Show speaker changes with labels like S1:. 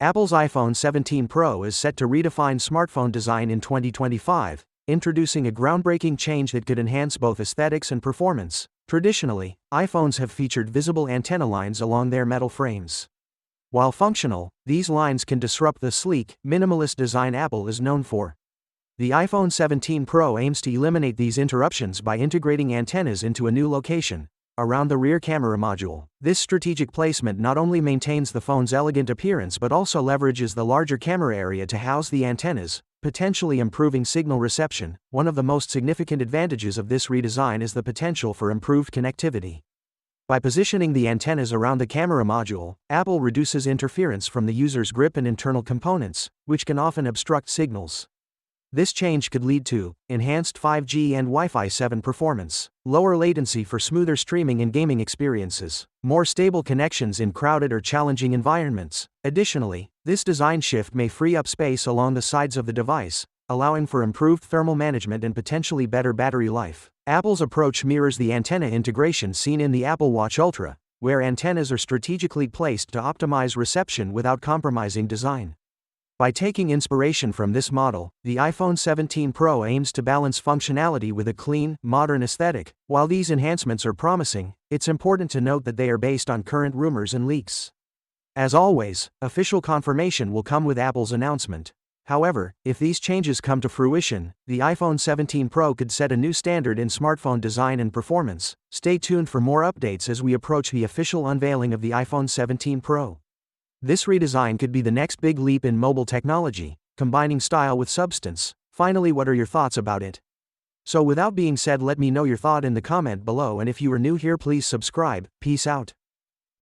S1: Apple's iPhone 17 Pro is set to redefine smartphone design in 2025, introducing a groundbreaking change that could enhance both aesthetics and performance. Traditionally, iPhones have featured visible antenna lines along their metal frames. While functional, these lines can disrupt the sleek, minimalist design Apple is known for. The iPhone 17 Pro aims to eliminate these interruptions by integrating antennas into a new location, around the rear camera module. This strategic placement not only maintains the phone's elegant appearance but also leverages the larger camera area to house the antennas, potentially improving signal reception. One of the most significant advantages of this redesign is the potential for improved connectivity. By positioning the antennas around the camera module, Apple reduces interference from the user's grip and internal components, which can often obstruct signals. This change could lead to enhanced 5G and Wi-Fi 7 performance, lower latency for smoother streaming and gaming experiences, more stable connections in crowded or challenging environments. Additionally, this design shift may free up space along the sides of the device, allowing for improved thermal management and potentially better battery life. Apple's approach mirrors the antenna integration seen in the Apple Watch Ultra, where antennas are strategically placed to optimize reception without compromising design. By taking inspiration from this model, the iPhone 17 Pro aims to balance functionality with a clean, modern aesthetic. While these enhancements are promising, it's important to note that they are based on current rumors and leaks. As always, official confirmation will come with Apple's announcement. However, if these changes come to fruition, the iPhone 17 Pro could set a new standard in smartphone design and performance. Stay tuned for more updates as we approach the official unveiling of the iPhone 17 Pro. This redesign could be the next big leap in mobile technology, combining style with substance. Finally, what are your thoughts about it? So without being said, let me know your thought in the comment below, and if you are new here, please subscribe. Peace out.